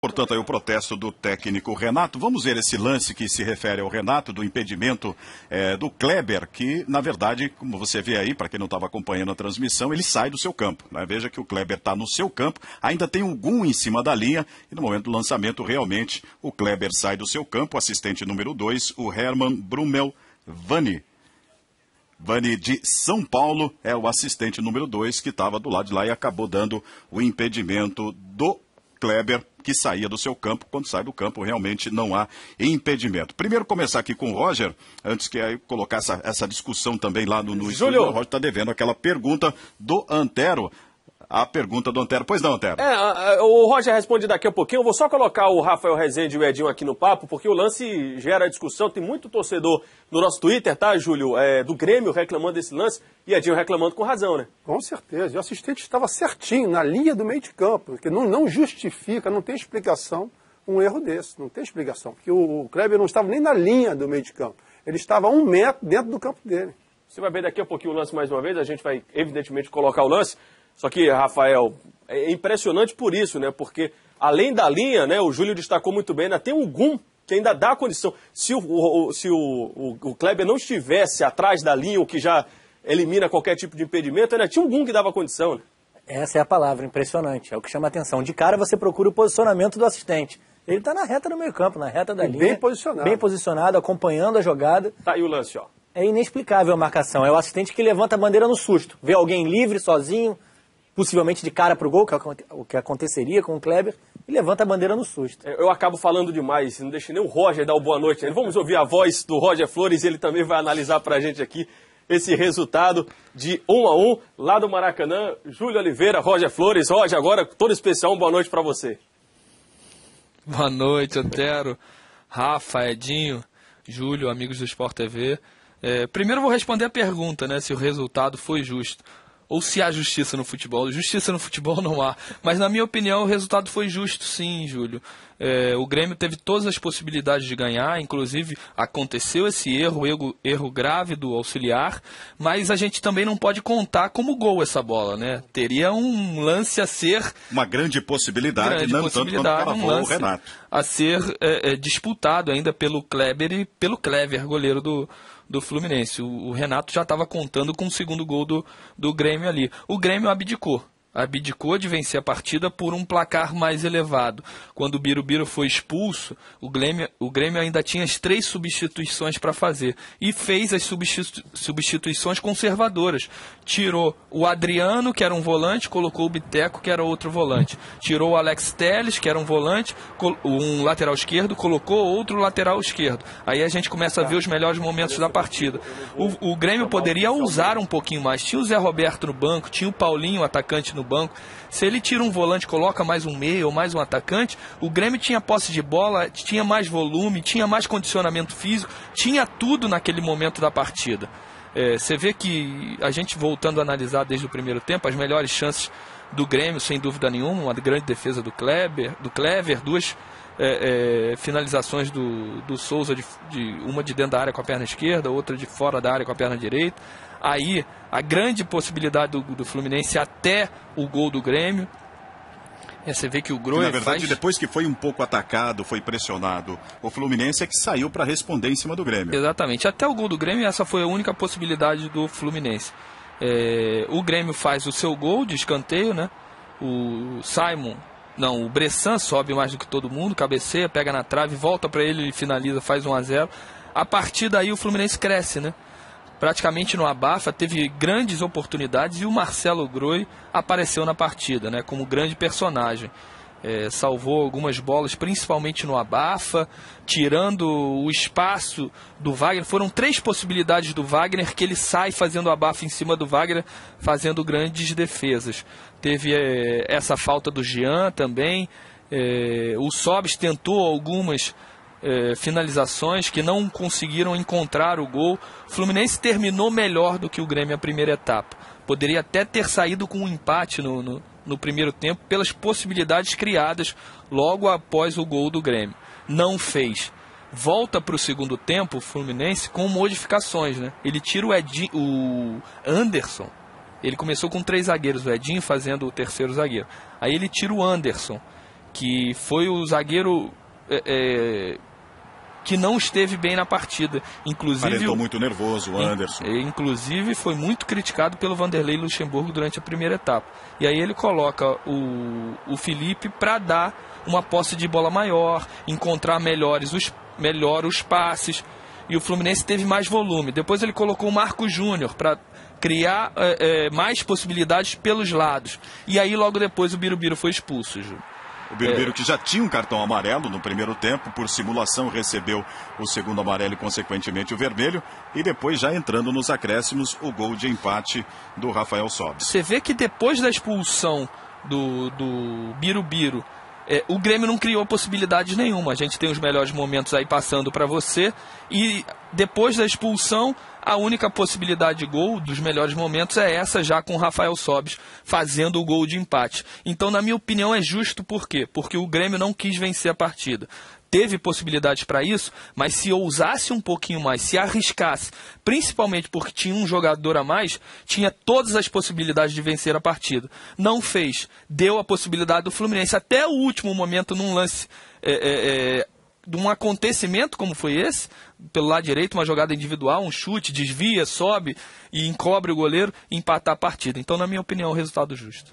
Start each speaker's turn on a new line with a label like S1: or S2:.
S1: Portanto, aí o protesto do técnico Renato. Vamos ver esse lance que se refere ao Renato, do impedimento do Kleber, que, na verdade, como você vê aí, para quem não estava acompanhando a transmissão, ele sai do seu campo, né? Veja que o Kleber está no seu campo, ainda tem um gum em cima da linha, e no momento do lançamento, realmente, o Kleber sai do seu campo. O assistente número 2, o Herman Brummel Vani de São Paulo, é o assistente número 2 que estava do lado de lá e acabou dando o impedimento do Kleber, que saía do seu campo. Quando sai do campo, realmente não há impedimento. Primeiro começar aqui com o Roger, antes que aí colocar essa discussão também lá no estúdio. O Roger está devendo aquela pergunta do Antero. A pergunta do Antero. Pois não, Antero?
S2: O Roger responde daqui a pouquinho. Eu vou só colocar o Rafael Rezende e o Edinho aqui no papo, porque o lance gera discussão. Tem muito torcedor no nosso Twitter, tá, Júlio? Do Grêmio reclamando desse lance e Edinho reclamando com razão, né?
S3: Com certeza. E o assistente estava certinho, na linha do meio de campo, porque não justifica, não tem explicação um erro desse. Não tem explicação. Porque o Kleber não estava nem na linha do meio de campo. Ele estava a 1 metro dentro do campo dele.
S2: Você vai ver daqui a pouquinho o lance mais uma vez. A gente vai, evidentemente, colocar o lance. Só que, Rafael, é impressionante por isso, né? Porque, além da linha, né, o Júlio destacou muito bem, ainda tem um gum que ainda dá a condição. Se o Kleber não estivesse atrás da linha, o que já elimina qualquer tipo de impedimento, ainda tinha um gum que dava condição, né?
S4: Essa é a palavra, impressionante. É o que chama a atenção. De cara você procura o posicionamento do assistente. Ele está na reta do meio campo, na reta da linha.
S3: Bem posicionado.
S4: Bem posicionado, acompanhando a jogada.
S2: Tá aí o lance, ó.
S4: É inexplicável a marcação. É o assistente que levanta a bandeira no susto. Vê alguém livre, sozinho, possivelmente de cara para o gol, que é o que aconteceria com o Kleber, e levanta a bandeira no susto.
S2: Eu acabo falando demais, não deixei nem o Roger dar o boa noite. Vamos ouvir a voz do Roger Flores, ele também vai analisar para a gente aqui esse resultado de 1-1 lá do Maracanã. Júlio Oliveira, Roger Flores. Roger, agora todo especial, boa noite para você.
S5: Boa noite, Antero, Rafa, Edinho, Júlio, amigos do Sport TV. Primeiro eu vou responder a pergunta, né, se o resultado foi justo. Ou se há justiça no futebol. Justiça no futebol não há. Mas, na minha opinião, o resultado foi justo, sim, Júlio. O Grêmio teve todas as possibilidades de ganhar, inclusive aconteceu esse erro grave do auxiliar, mas a gente também não pode contar como gol essa bola, né? Teria um lance a ser...
S1: Uma grande possibilidade, não tanto quanto cravou o Renato.
S5: A ser disputado ainda pelo Kleber e pelo Clever, goleiro do Fluminense. O Renato já estava contando com o segundo gol do Grêmio ali. O Grêmio abdicou de vencer a partida por um placar mais elevado. Quando o Birubiru foi expulso, o Grêmio ainda tinha as 3 substituições para fazer. E fez as substituições conservadoras. Tirou o Adriano, que era um volante, colocou o Biteco, que era outro volante. Tirou o Alex Telles, que era um volante, um lateral esquerdo, colocou outro lateral esquerdo. Aí a gente começa a ver os melhores momentos da partida. O Grêmio poderia usar um pouquinho mais. Tinha o Zé Roberto no banco, tinha o Paulinho, o atacante, no banco. Se ele tira um volante, coloca mais um meia ou mais um atacante, o Grêmio tinha posse de bola, tinha mais volume, tinha mais condicionamento físico, tinha tudo naquele momento da partida. Você vê que a gente voltando a analisar desde o primeiro tempo, as melhores chances do Grêmio, sem dúvida nenhuma, uma grande defesa do Clever, 2 finalizações do Souza, uma de dentro da área com a perna esquerda, outra de fora da área com a perna direita. Aí a grande possibilidade do Fluminense até o gol do Grêmio. Você vê que o Grêmio,
S1: na verdade, depois que foi um pouco atacado, foi pressionado, o Fluminense é que saiu para responder em cima do Grêmio.
S5: Exatamente. Até o gol do Grêmio, essa foi a única possibilidade do Fluminense. O Grêmio faz o seu gol de escanteio, né? O Bressan sobe mais do que todo mundo, cabeceia, pega na trave, volta para ele e finaliza, faz 1-0. A partir daí o Fluminense cresce, né? Praticamente no abafa, teve grandes oportunidades e o Marcelo Groi apareceu na partida, né, como grande personagem. Salvou algumas bolas, principalmente no abafa, tirando o espaço do Wagner. Foram 3 possibilidades do Wagner que ele sai fazendo abafa em cima do Wagner, fazendo grandes defesas. Teve essa falta do Jean também. O Sobis tentou algumas finalizações que não conseguiram encontrar o gol. O Fluminense terminou melhor do que o Grêmio a primeira etapa. Poderia até ter saído com um empate no primeiro tempo pelas possibilidades criadas logo após o gol do Grêmio. Não fez. Volta para o segundo tempo o Fluminense com modificações, né? Ele tira o Anderson. Ele começou com 3 zagueiros, o Edinho fazendo o terceiro zagueiro. Aí ele tira o Anderson que foi o zagueiro que não esteve bem na partida. Inclusive,
S1: Aparentou muito nervoso, o Anderson.
S5: Inclusive, foi muito criticado pelo Vanderlei Luxemburgo durante a primeira etapa. E aí ele coloca o Felipe para dar uma posse de bola maior, encontrar melhor os passes. E o Fluminense teve mais volume. Depois ele colocou o Marcos Júnior para criar mais possibilidades pelos lados. E aí logo depois o Birubiru foi expulso, Ju.
S1: O Birubiru, que já tinha um cartão amarelo no primeiro tempo, por simulação recebeu o segundo amarelo e consequentemente o vermelho, e depois já entrando nos acréscimos o gol de empate do Rafael Sobis.
S5: Você vê que depois da expulsão do Birubiru, o Grêmio não criou possibilidades nenhuma. A gente tem os melhores momentos aí passando para você, e depois da expulsão a única possibilidade de gol dos melhores momentos é essa, já com o Rafael Sobis fazendo o gol de empate. Então, na minha opinião, é justo. Por quê? Porque o Grêmio não quis vencer a partida. Teve possibilidades para isso, mas se ousasse um pouquinho mais, se arriscasse, principalmente porque tinha um jogador a mais, tinha todas as possibilidades de vencer a partida. Não fez. Deu a possibilidade do Fluminense até o último momento, num lance de um acontecimento como foi esse, pelo lado direito, uma jogada individual, um chute, desvia, sobe e encobre o goleiro e empatar a partida. Então, na minha opinião, o resultado justo.